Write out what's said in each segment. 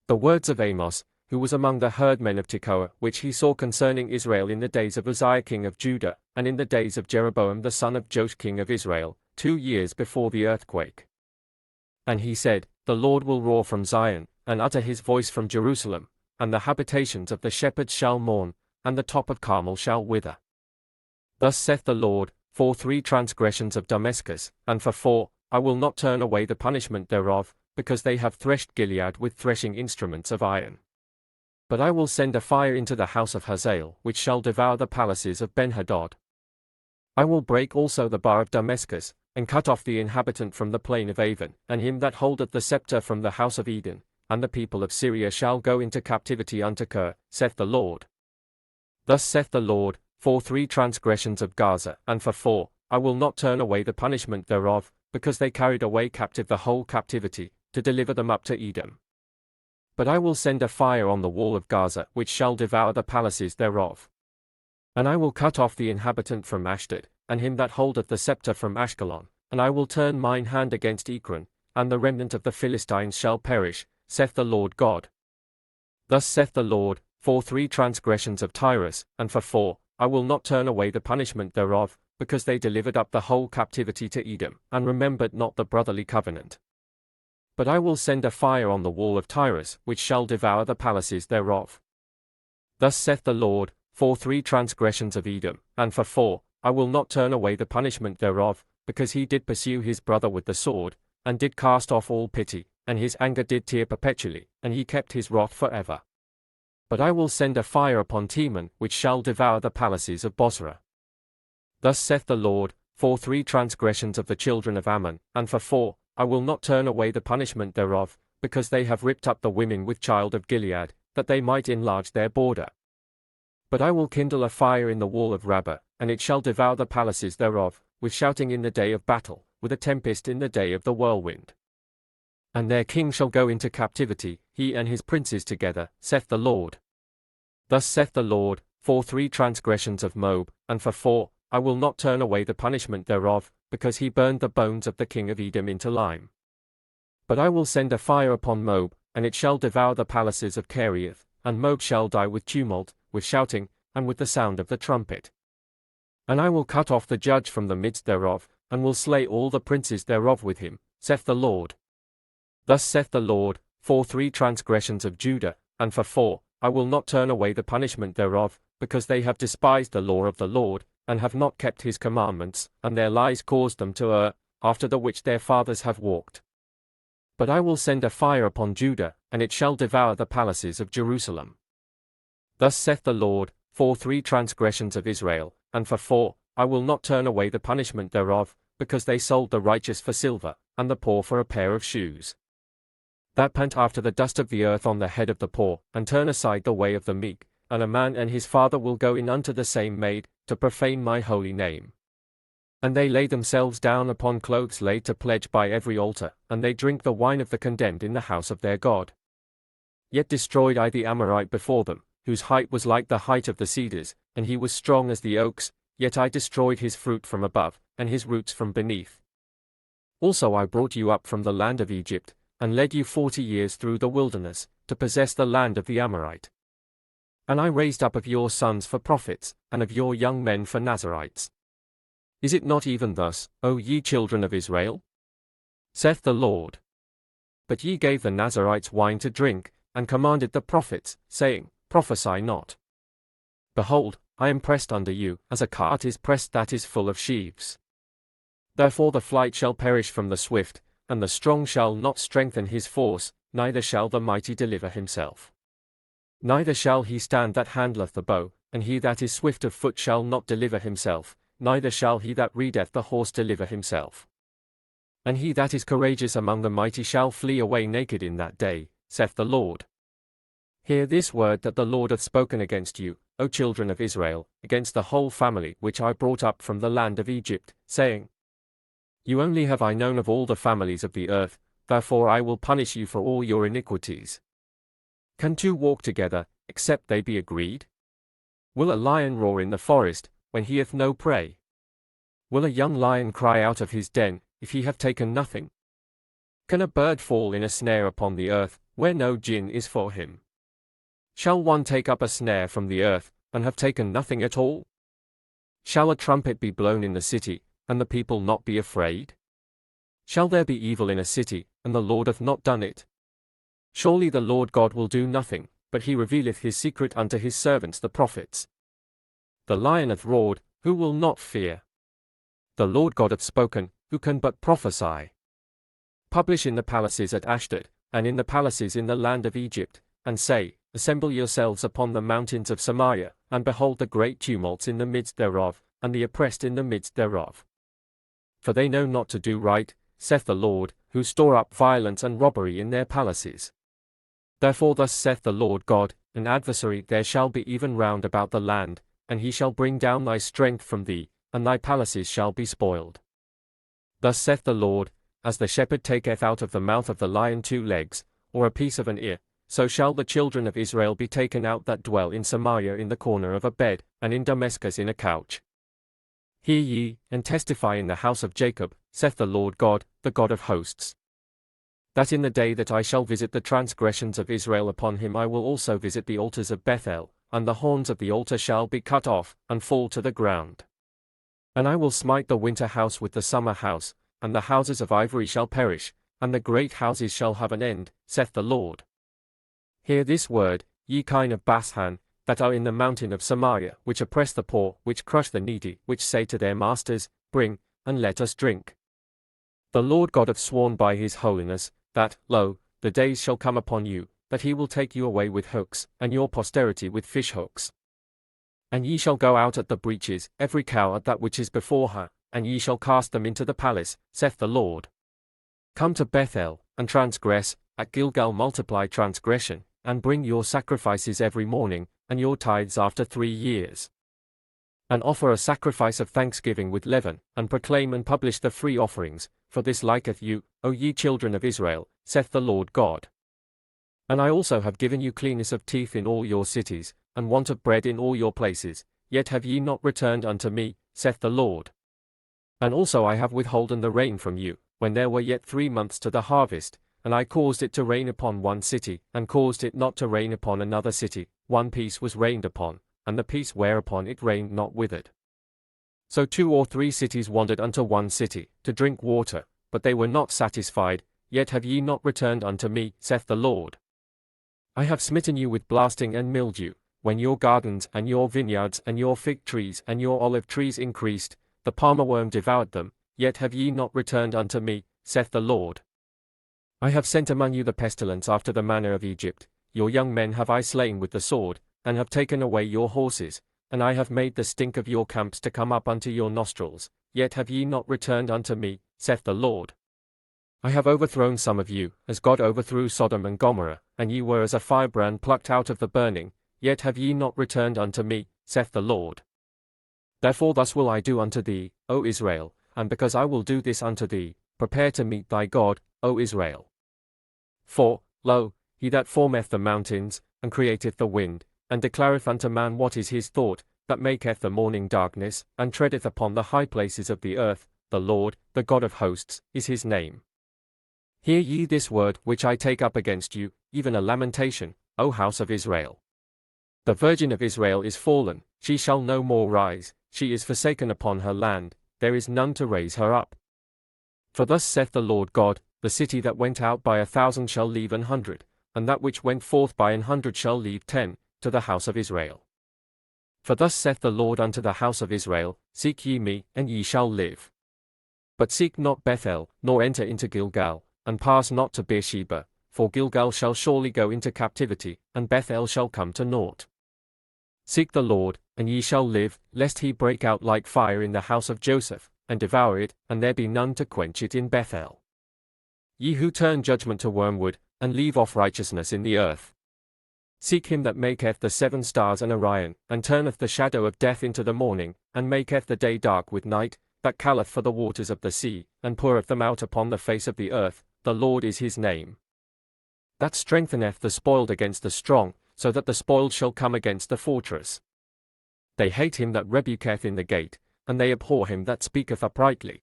The words of Amos, who was among the herdmen of Tekoa, which he saw concerning Israel in the days of Uzziah king of Judah, and in the days of Jeroboam the son of Joash king of Israel, 2 years before the earthquake. And he said, The Lord will roar from Zion, and utter his voice from Jerusalem, and the habitations of the shepherds shall mourn, and the top of Carmel shall wither. Thus saith the Lord, for 3 transgressions of Damascus, and for 4, I will not turn away the punishment thereof, because they have threshed Gilead with threshing instruments of iron. But I will send a fire into the house of Hazael, which shall devour the palaces of Benhadad. I will break also the bar of Damascus, and cut off the inhabitant from the plain of Avon, and him that holdeth the scepter from the house of Eden, and the people of Syria shall go into captivity unto Kir, saith the Lord. Thus saith the Lord, for 3 transgressions of Gaza, and for 4, I will not turn away the punishment thereof, because they carried away captive the whole captivity, to deliver them up to Edom. But I will send a fire on the wall of Gaza, which shall devour the palaces thereof. And I will cut off the inhabitant from Ashdod, and him that holdeth the scepter from Ashkelon, and I will turn mine hand against Ekron, and the remnant of the Philistines shall perish, saith the Lord God. Thus saith the Lord, for 3 transgressions of Tyrus, and for 4, I will not turn away the punishment thereof, because they delivered up the whole captivity to Edom, and remembered not the brotherly covenant. But I will send a fire on the wall of Tyrus, which shall devour the palaces thereof. Thus saith the Lord, for 3 transgressions of Edom, and for 4, I will not turn away the punishment thereof, because he did pursue his brother with the sword, and did cast off all pity, and his anger did tear perpetually, and he kept his wrath forever. But I will send a fire upon Teman, which shall devour the palaces of Bozrah. Thus saith the Lord, for 3 transgressions of the children of Ammon, and for 4, I will not turn away the punishment thereof, because they have ripped up the women with child of Gilead, that they might enlarge their border. But I will kindle a fire in the wall of Rabbah, and it shall devour the palaces thereof, with shouting in the day of battle, with a tempest in the day of the whirlwind. And their king shall go into captivity, he and his princes together, saith the Lord. Thus saith the Lord, for 3 transgressions of Moab, and for 4, I will not turn away the punishment thereof, because he burned the bones of the king of Edom into lime. But I will send a fire upon Moab, and it shall devour the palaces of Kerioth, and Moab shall die with tumult, with shouting, and with the sound of the trumpet. And I will cut off the judge from the midst thereof, and will slay all the princes thereof with him, saith the Lord. Thus saith the Lord, for 3 transgressions of Judah, and for 4, I will not turn away the punishment thereof, because they have despised the law of the Lord, and have not kept his commandments, and their lies caused them to err, after the which their fathers have walked. But I will send a fire upon Judah, and it shall devour the palaces of Jerusalem. Thus saith the Lord, for 3 transgressions of Israel, and for 4, I will not turn away the punishment thereof, because they sold the righteous for silver, and the poor for a pair of shoes. That pant after the dust of the earth on the head of the poor, and turn aside the way of the meek, and a man and his father will go in unto the same maid, to profane my holy name. And they lay themselves down upon clothes laid to pledge by every altar, and they drink the wine of the condemned in the house of their God. Yet destroyed I the Amorite before them, whose height was like the height of the cedars, and he was strong as the oaks, yet I destroyed his fruit from above, and his roots from beneath. Also I brought you up from the land of Egypt, and led you 40 years through the wilderness, to possess the land of the Amorite. And I raised up of your sons for prophets, and of your young men for Nazarites. Is it not even thus, O ye children of Israel? Saith the Lord. But ye gave the Nazarites wine to drink, and commanded the prophets, saying, Prophesy not. Behold, I am pressed under you, as a cart is pressed that is full of sheaves. Therefore the flight shall perish from the swift, and the strong shall not strengthen his force, neither shall the mighty deliver himself. Neither shall he stand that handleth the bow, and he that is swift of foot shall not deliver himself, neither shall he that readeth the horse deliver himself. And he that is courageous among the mighty shall flee away naked in that day, saith the Lord. Hear this word that the Lord hath spoken against you, O children of Israel, against the whole family which I brought up from the land of Egypt, saying, You only have I known of all the families of the earth, therefore I will punish you for all your iniquities. Can 2 walk together, except they be agreed? Will a lion roar in the forest, when he hath no prey? Will a young lion cry out of his den, if he have taken nothing? Can a bird fall in a snare upon the earth, where no gin is for him. Shall one take up a snare from the earth, and have taken nothing at all? Shall a trumpet be blown in the city, and the people not be afraid? Shall there be evil in a city, and the Lord hath not done it? Surely the Lord God will do nothing, but he revealeth his secret unto his servants the prophets. The lion hath roared, who will not fear? The Lord God hath spoken, who can but prophesy? Publish in the palaces at Ashdod, and in the palaces in the land of Egypt, and say, Assemble yourselves upon the mountains of Samaria, and behold the great tumults in the midst thereof, and the oppressed in the midst thereof. For they know not to do right, saith the Lord, who store up violence and robbery in their palaces. Therefore thus saith the Lord God, an adversary there shall be even round about the land, and he shall bring down thy strength from thee, and thy palaces shall be spoiled. Thus saith the Lord, as the shepherd taketh out of the mouth of the lion 2 legs, or a piece of an ear, so shall the children of Israel be taken out that dwell in Samaria in the corner of a bed, and in Damascus in a couch. Hear ye, and testify in the house of Jacob, saith the Lord God, the God of hosts, that in the day that I shall visit the transgressions of Israel upon him I will also visit the altars of Bethel, and the horns of the altar shall be cut off, and fall to the ground. And I will smite the winter house with the summer house, and the houses of ivory shall perish, and the great houses shall have an end, saith the Lord. Hear this word, ye kine of Bashan, that are in the mountain of Samaria, which oppress the poor, which crush the needy, which say to their masters, Bring, and let us drink. The Lord God hath sworn by his holiness, that, lo, the days shall come upon you, that he will take you away with hooks, and your posterity with fish hooks. And ye shall go out at the breaches, every cow at that which is before her, and ye shall cast them into the palace, saith the Lord. Come to Bethel, and transgress, at Gilgal multiply transgression, and bring your sacrifices every morning, and your tithes after 3 years. And offer a sacrifice of thanksgiving with leaven, and proclaim and publish the free offerings, for this liketh you, O ye children of Israel, saith the Lord God. And I also have given you cleanness of teeth in all your cities, and want of bread in all your places, yet have ye not returned unto me, saith the Lord. And also I have withholden the rain from you, when there were yet 3 months to the harvest, and I caused it to rain upon one city, and caused it not to rain upon another city, one piece was rained upon, and the piece whereupon it rained not withered. So 2 or 3 cities wandered unto one city, to drink water, but they were not satisfied, yet have ye not returned unto me, saith the Lord. I have smitten you with blasting and mildew, when your gardens and your vineyards and your fig trees and your olive trees increased, the palmer worm devoured them, yet have ye not returned unto me, saith the Lord. I have sent among you the pestilence after the manner of Egypt, your young men have I slain with the sword, and have taken away your horses, and I have made the stink of your camps to come up unto your nostrils, yet have ye not returned unto me, saith the Lord. I have overthrown some of you, as God overthrew Sodom and Gomorrah, and ye were as a firebrand plucked out of the burning, yet have ye not returned unto me, saith the Lord. Therefore thus will I do unto thee, O Israel, and because I will do this unto thee, prepare to meet thy God, O Israel. For, lo, he that formeth the mountains, and createth the wind, and declareth unto man what is his thought, that maketh the morning darkness, and treadeth upon the high places of the earth, the Lord, the God of hosts, is his name. Hear ye this word which I take up against you, even a lamentation, O house of Israel. The virgin of Israel is fallen, she shall no more rise, she is forsaken upon her land, there is none to raise her up. For thus saith the Lord God, the city that went out by 1,000 shall leave 100, and that which went forth by 100 shall leave 10, to the house of Israel. For thus saith the Lord unto the house of Israel, Seek ye me, and ye shall live. But seek not Bethel, nor enter into Gilgal, and pass not to Beersheba, for Gilgal shall surely go into captivity, and Bethel shall come to naught. Seek the Lord, and ye shall live, lest he break out like fire in the house of Joseph, and devour it, and there be none to quench it in Bethel. Ye who turn judgment to wormwood, and leave off righteousness in the earth. Seek him that maketh the 7 stars and Orion, and turneth the shadow of death into the morning, and maketh the day dark with night, that calleth for the waters of the sea, and poureth them out upon the face of the earth, the Lord is his name. That strengtheneth the spoiled against the strong, so that the spoiled shall come against the fortress. They hate him that rebuketh in the gate, and they abhor him that speaketh uprightly.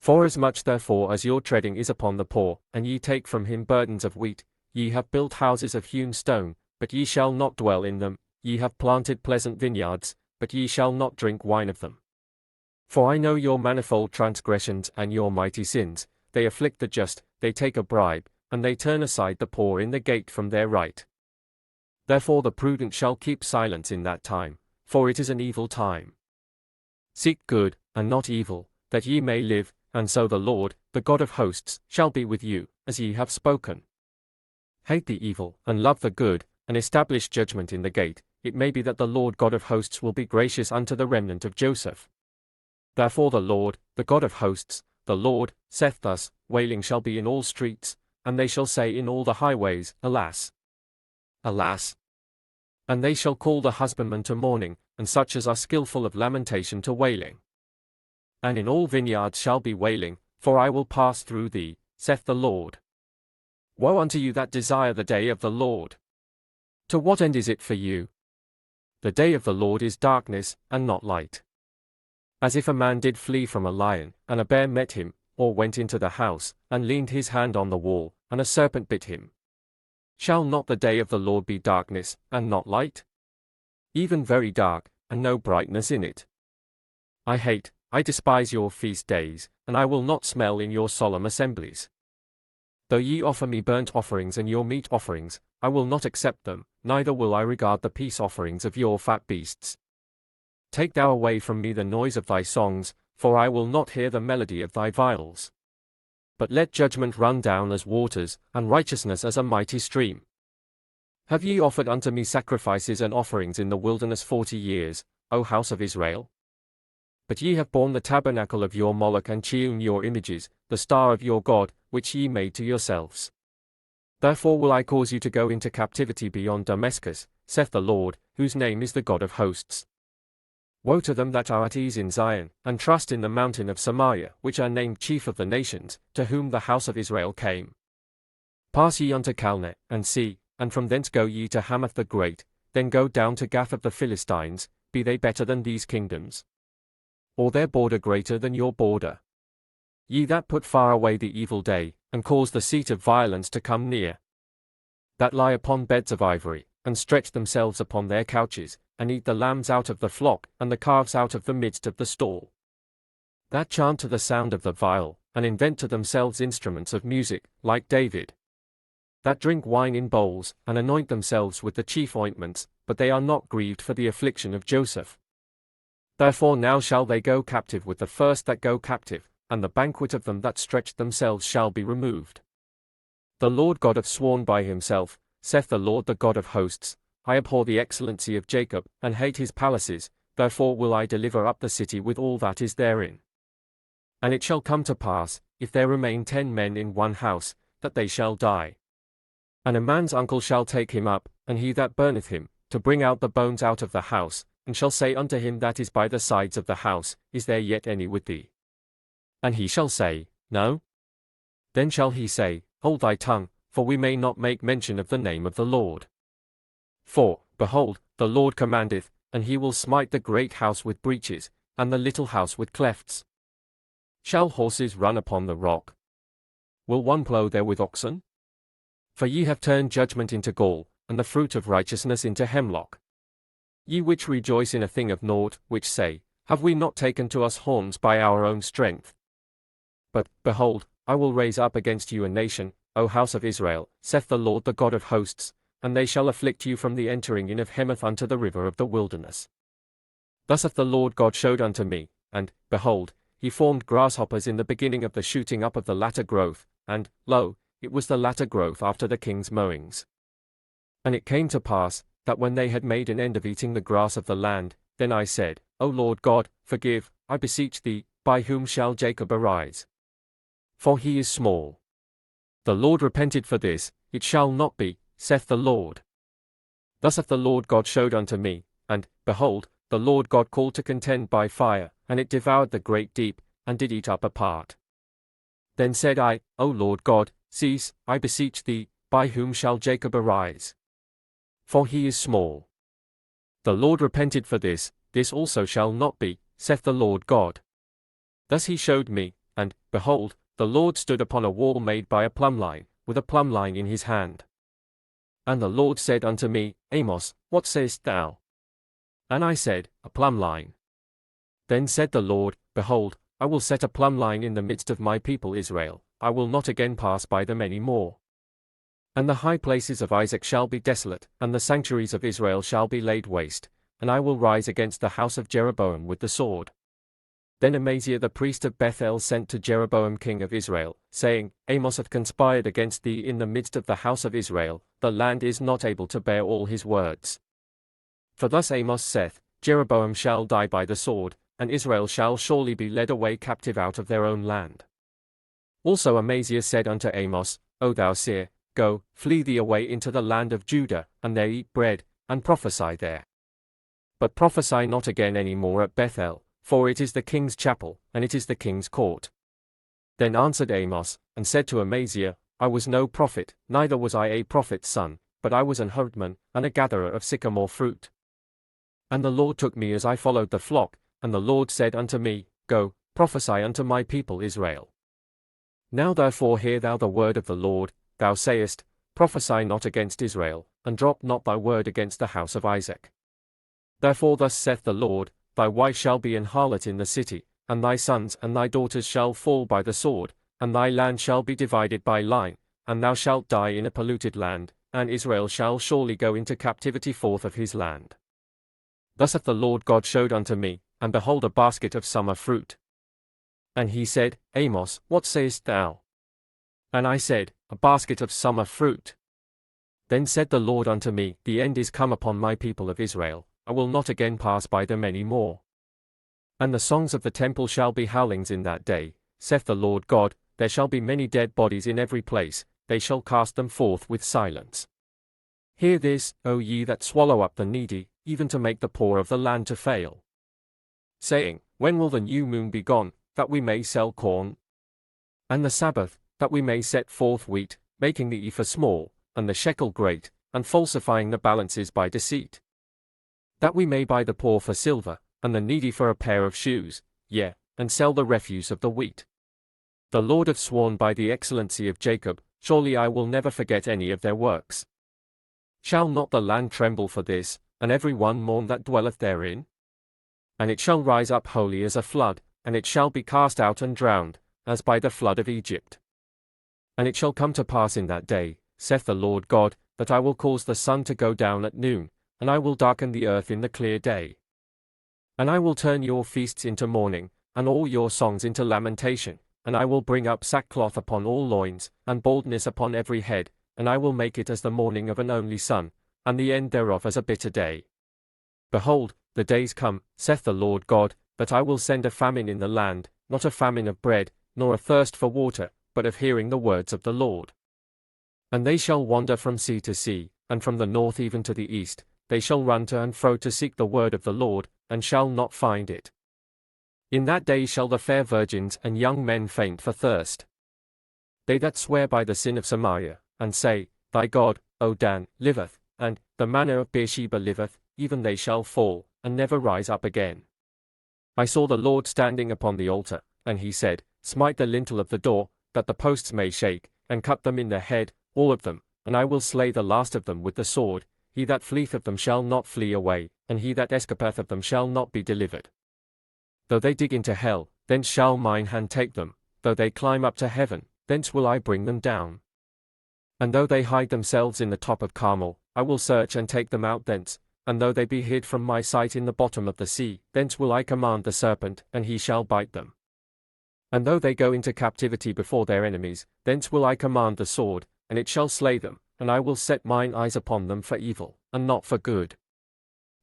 Forasmuch therefore as your treading is upon the poor, and ye take from him burdens of wheat, Ye have built houses of hewn stone, but ye shall not dwell in them. Ye have planted pleasant vineyards, but ye shall not drink wine of them. For I know your manifold transgressions and your mighty sins. They afflict the just, they take a bribe, and they turn aside the poor in the gate from their right. Therefore the prudent shall keep silence in that time, for it is an evil time. Seek good, and not evil, that ye may live, and so the Lord, the God of hosts, shall be with you, as ye have spoken. Hate the evil, and love the good, and establish judgment in the gate. It may be that the Lord God of hosts will be gracious unto the remnant of Joseph. Therefore the Lord, the God of hosts, the Lord, saith thus, wailing shall be in all streets, and they shall say in all the highways, Alas! Alas! And they shall call the husbandman to mourning, and such as are skillful of lamentation to wailing. And in all vineyards shall be wailing, for I will pass through thee, saith the Lord. Woe unto you that desire the day of the Lord! To what end is it for you? The day of the Lord is darkness, and not light. As if a man did flee from a lion, and a bear met him, or went into the house, and leaned his hand on the wall, and a serpent bit him. Shall not the day of the Lord be darkness, and not light? Even very dark, and no brightness in it. I despise your feast days, and I will not smell in your solemn assemblies. Though ye offer me burnt offerings and your meat offerings, I will not accept them, neither will I regard the peace offerings of your fat beasts. Take thou away from me the noise of thy songs, for I will not hear the melody of thy viols. But let judgment run down as waters, and righteousness as a mighty stream. Have ye offered unto me sacrifices and offerings in the wilderness 40 years, O house of Israel? But ye have borne the tabernacle of your Moloch and Chiun your images, the star of your God, which ye made to yourselves. Therefore will I cause you to go into captivity beyond Damascus, saith the Lord, whose name is the God of hosts. Woe to them that are at ease in Zion, and trust in the mountain of Samaria, which are named chief of the nations, to whom the house of Israel came. Pass ye unto Calneh, and see, and from thence go ye to Hamath the great, then go down to Gath of the Philistines. Be they better than these kingdoms? Or their border greater than your border? Ye that put far away the evil day, and cause the seat of violence to come near. That lie upon beds of ivory, and stretch themselves upon their couches, and eat the lambs out of the flock, and the calves out of the midst of the stall. That chant to the sound of the viol, and invent to themselves instruments of music, like David. That drink wine in bowls, and anoint themselves with the chief ointments, but they are not grieved for the affliction of Joseph. Therefore now shall they go captive with the first that go captive, and the banquet of them that stretched themselves shall be removed. The Lord God hath sworn by himself, saith the Lord the God of hosts, I abhor the excellency of Jacob, and hate his palaces, therefore will I deliver up the city with all that is therein. And it shall come to pass, if there remain 10 men in one house, that they shall die. And a man's uncle shall take him up, and he that burneth him, to bring out the bones out of the house, and shall say unto him that is by the sides of the house, Is there yet any with thee? And he shall say, No. Then shall he say, Hold thy tongue, for we may not make mention of the name of the Lord. For, behold, the Lord commandeth, and he will smite the great house with breaches, and the little house with clefts. Shall horses run upon the rock? Will one plough there with oxen? For ye have turned judgment into gall, and the fruit of righteousness into hemlock. Ye which rejoice in a thing of naught, which say, Have we not taken to us horns by our own strength? But, behold, I will raise up against you a nation, O house of Israel, saith the Lord the God of hosts, and they shall afflict you from the entering in of Hemath unto the river of the wilderness. Thus hath the Lord God showed unto me, and, behold, he formed grasshoppers in the beginning of the shooting up of the latter growth, and, lo, it was the latter growth after the king's mowings. And it came to pass, that when they had made an end of eating the grass of the land, then I said, O Lord God, forgive, I beseech thee, by whom shall Jacob arise? For he is small. The Lord repented for this, it shall not be, saith the Lord. Thus hath the Lord God showed unto me, and, behold, the Lord God called to contend by fire, and it devoured the great deep, and did eat up a part. Then said I, O Lord God, cease, I beseech thee, by whom shall Jacob arise? For he is small. The Lord repented for this also shall not be, saith the Lord God. Thus he showed me, and, behold, the Lord stood upon a wall made by a plumb line, with a plumb line in his hand. And the Lord said unto me, Amos, what sayest thou? And I said, A plumb line. Then said the Lord, Behold, I will set a plumb line in the midst of my people Israel, I will not again pass by them any more. And the high places of Isaac shall be desolate, and the sanctuaries of Israel shall be laid waste, and I will rise against the house of Jeroboam with the sword. Then Amaziah the priest of Bethel sent to Jeroboam king of Israel, saying, Amos hath conspired against thee in the midst of the house of Israel, the land is not able to bear all his words. For thus Amos saith, Jeroboam shall die by the sword, and Israel shall surely be led away captive out of their own land. Also Amaziah said unto Amos, O thou seer, go, flee thee away into the land of Judah, and there eat bread, and prophesy there. But prophesy not again any more at Bethel, for it is the king's chapel, and it is the king's court. Then answered Amos, and said to Amaziah, I was no prophet, neither was I a prophet's son, but I was an herdman, and a gatherer of sycamore fruit. And the Lord took me as I followed the flock, and the Lord said unto me, Go, prophesy unto my people Israel. Now therefore hear thou the word of the Lord, thou sayest, Prophesy not against Israel, and drop not thy word against the house of Isaac. Therefore thus saith the Lord, Thy wife shall be an harlot in the city, and thy sons and thy daughters shall fall by the sword, and thy land shall be divided by line, and thou shalt die in a polluted land, and Israel shall surely go into captivity forth of his land. Thus hath the Lord God showed unto me, and behold a basket of summer fruit. And he said, Amos, what sayest thou? And I said, A basket of summer fruit. Then said the Lord unto me, The end is come upon my people of Israel, I will not again pass by them any more. And the songs of the temple shall be howlings in that day, saith the Lord God, there shall be many dead bodies in every place, they shall cast them forth with silence. Hear this, O ye that swallow up the needy, even to make the poor of the land to fail. Saying, When will the new moon be gone, that we may sell corn? And the Sabbath, that we may set forth wheat, making the ephah small, and the shekel great, and falsifying the balances by deceit. That we may buy the poor for silver, and the needy for a pair of shoes, yea, and sell the refuse of the wheat. The Lord hath sworn by the excellency of Jacob, surely I will never forget any of their works. Shall not the land tremble for this, and every one mourn that dwelleth therein? And it shall rise up wholly as a flood, and it shall be cast out and drowned, as by the flood of Egypt. And it shall come to pass in that day, saith the Lord God, that I will cause the sun to go down at noon, and I will darken the earth in the clear day. And I will turn your feasts into mourning, and all your songs into lamentation, and I will bring up sackcloth upon all loins, and baldness upon every head, and I will make it as the mourning of an only son, and the end thereof as a bitter day. Behold, the days come, saith the Lord God, that I will send a famine in the land, not a famine of bread, nor a thirst for water, but of hearing the words of the Lord. And they shall wander from sea to sea, and from the north even to the east, they shall run to and fro to seek the word of the Lord, and shall not find it. In that day shall the fair virgins and young men faint for thirst. They that swear by the sin of Samaria, and say, Thy God, O Dan, liveth, and the manor of Beersheba liveth, even they shall fall, and never rise up again. I saw the Lord standing upon the altar, and he said, Smite the lintel of the door, that the posts may shake, and cut them in the head, all of them, and I will slay the last of them with the sword. He that fleeth of them shall not flee away, and he that escapeth of them shall not be delivered. Though they dig into hell, thence shall mine hand take them, though they climb up to heaven, thence will I bring them down. And though they hide themselves in the top of Carmel, I will search and take them out thence, and though they be hid from my sight in the bottom of the sea, thence will I command the serpent, and he shall bite them. And though they go into captivity before their enemies, thence will I command the sword, and it shall slay them, and I will set mine eyes upon them for evil, and not for good.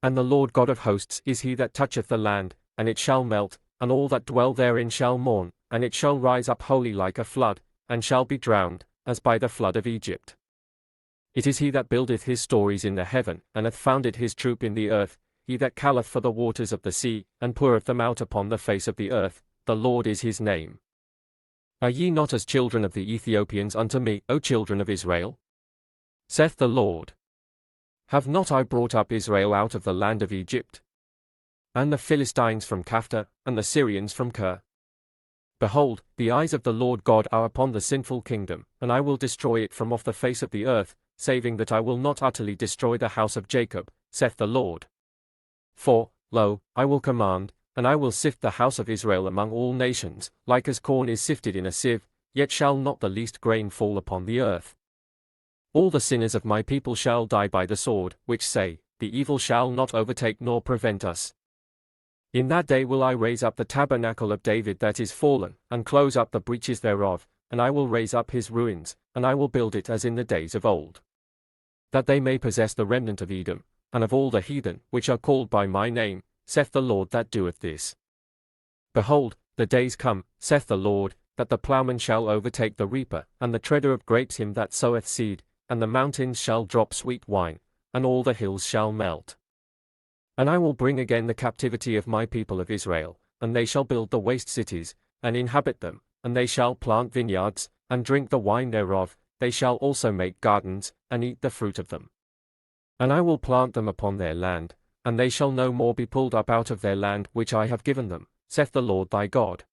And the Lord God of hosts is he that toucheth the land, and it shall melt, and all that dwell therein shall mourn, and it shall rise up wholly like a flood, and shall be drowned, as by the flood of Egypt. It is he that buildeth his stories in the heaven, and hath founded his troop in the earth, he that calleth for the waters of the sea, and poureth them out upon the face of the earth, the Lord is his name. Are ye not as children of the Ethiopians unto me, O children of Israel? Saith the Lord. Have not I brought up Israel out of the land of Egypt? And the Philistines from Caphtor, and the Syrians from Kir? Behold, the eyes of the Lord God are upon the sinful kingdom, and I will destroy it from off the face of the earth, saving that I will not utterly destroy the house of Jacob, saith the Lord. For, lo, I will command, and I will sift the house of Israel among all nations, like as corn is sifted in a sieve, yet shall not the least grain fall upon the earth. All the sinners of my people shall die by the sword, which say, the evil shall not overtake nor prevent us. In that day will I raise up the tabernacle of David that is fallen, and close up the breaches thereof, and I will raise up his ruins, and I will build it as in the days of old. That they may possess the remnant of Edom, and of all the heathen, which are called by my name, saith the Lord that doeth this. Behold, the days come, saith the Lord, that the plowman shall overtake the reaper, and the treader of grapes him that soweth seed, and the mountains shall drop sweet wine, and all the hills shall melt. And I will bring again the captivity of my people of Israel, and they shall build the waste cities, and inhabit them, and they shall plant vineyards, and drink the wine thereof, they shall also make gardens, and eat the fruit of them. And I will plant them upon their land, and they shall no more be pulled up out of their land which I have given them, saith the Lord thy God.